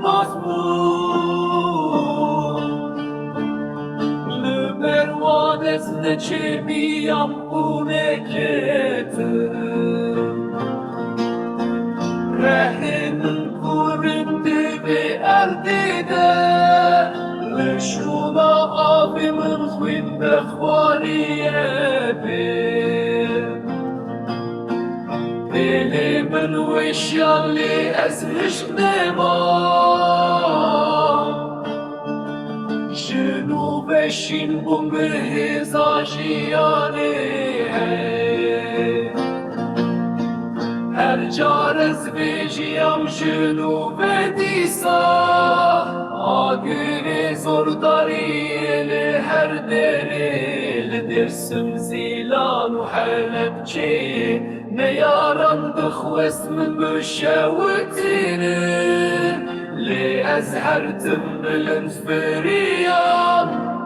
مضمون لبروانز لچمیم اونکتر رهن kurundu ve erdide Leşuna abimin khwinde khwaliye Bili min wişyali ezmiş nemam Jinu beşin bu mihza jiyani Her carez veciyam jinu vedisa Agüri zordariyeli her deril Dersim zilanu halepçeyi Ne yarandık vesmin müşevvetini Li ezhertim bilinz biriyam